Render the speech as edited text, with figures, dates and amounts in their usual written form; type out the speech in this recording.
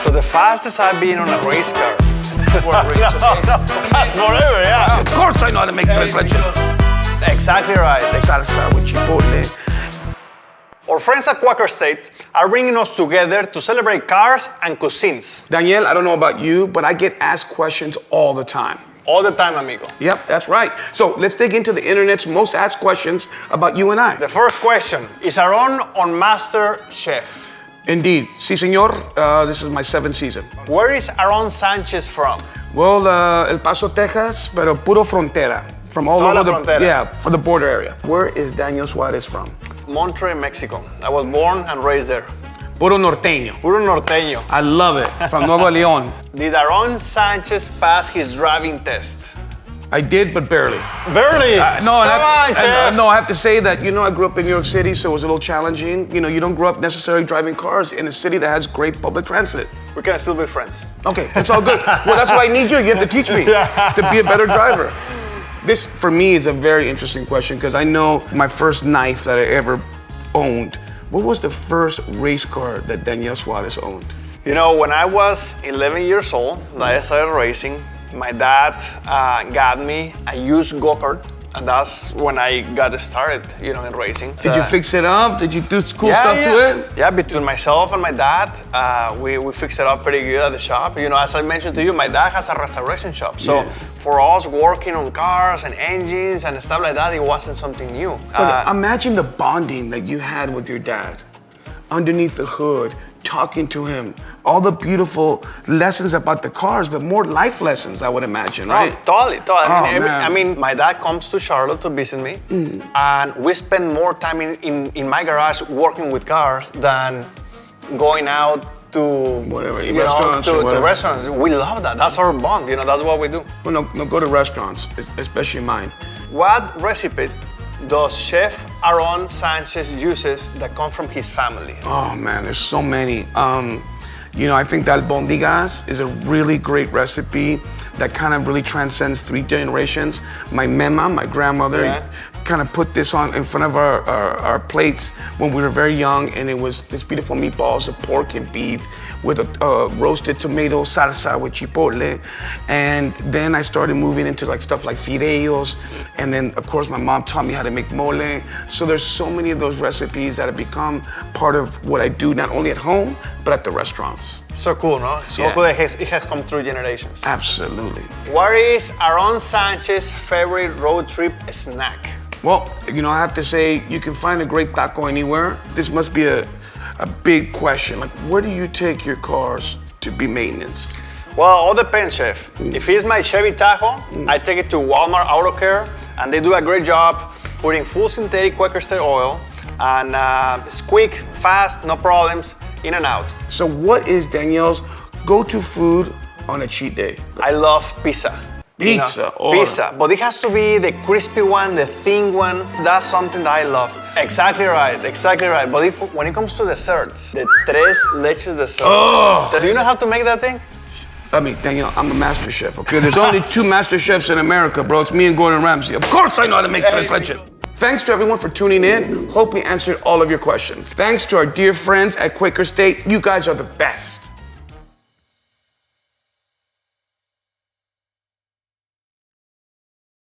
So the fastest I've been on a race car. Forever, yeah. Of course I know how to make tres leches. Exactly right. Salsa with chipotle. Our friends at Quaker State are bringing us together to celebrate cars and cuisines. Daniel, I don't know about you, but I get asked questions all the time. All the time, amigo. Yep, that's right. So let's dig into the internet's most asked questions about you and I. The first question, is Aarón on Master Chef? Indeed. Sí, señor. This is my 7th season. Where is Aarón Sánchez from? Well, El Paso, Texas, pero puro frontera. From all Toda over la frontera. Yeah, for the border area. Where is Daniel Suárez from? Monterrey, Mexico. I was born and raised there. Puro norteño. Puro norteño. I love it. From Nuevo León. Did Aarón Sánchez pass his driving test? I did, but barely. Barely? No, Chef. I have to say that, I grew up in New York City, so it was a little challenging. You don't grow up necessarily driving cars in a city that has great public transit. We can still be friends. Okay, it's all good. Well, that's why I need you. You have to teach me to be a better driver. This, for me, is a very interesting question because I know my first knife that I ever owned. What was the first race car that Daniel Suárez owned? When I was 11 years old, I started racing. My dad got me a used go-kart, and that's when I got started, in racing. Did you fix it up? Did you do cool stuff to it? Yeah, between myself and my dad, we fixed it up pretty good at the shop. As I mentioned to you, my dad has a restoration shop. So for us working on cars and engines and stuff like that, it wasn't something new. But imagine the bonding that you had with your dad underneath the hood, talking to him, all the beautiful lessons about the cars, but more life lessons, I would imagine, right? Totally. Man. I mean, my dad comes to Charlotte to visit me, and we spend more time in my garage working with cars than going out to whatever, restaurants to restaurants. We love that. That's our bond. That's what we do. Well, no, go to restaurants, especially mine. What recipe does Chef Aarón Sánchez uses that come from his family? Oh man, there's so many. I think that albondigas is a really great recipe that kind of really transcends 3 generations. My mama, my grandmother, kind of put this on in front of our plates when we were very young, and it was this beautiful meatballs of pork and beef with a roasted tomato salsa with chipotle. And then I started moving into stuff like fideos, and then of course my mom taught me how to make mole. So there's so many of those recipes that have become part of what I do, not only at home, but at the restaurants. So cool, no? So cool that it has come through generations. Absolutely. What is Aarón Sánchez's favorite road trip snack? Well, I have to say, you can find a great taco anywhere. This must be a big question. Where do you take your cars to be maintenance? Well, all depends, Chef. If it's my Chevy Tahoe, I take it to Walmart Auto Care, and they do a great job putting full synthetic Quaker State oil, and it's quick, fast, no problems, in and out. So what is Daniel's go-to food on a cheat day? I love pizza. Pizza. Pizza, but it has to be the crispy one, the thin one. That's something that I love. Exactly right. But when it comes to desserts, the tres leches dessert. Oh. Do you know how to make that thing? I mean, Daniel, I'm a master chef, okay? There's only 2 master chefs in America, bro. It's me and Gordon Ramsay. Of course I know how to make tres leches. Thanks to everyone for tuning in. Hope we answered all of your questions. Thanks to our dear friends at Quaker State. You guys are the best.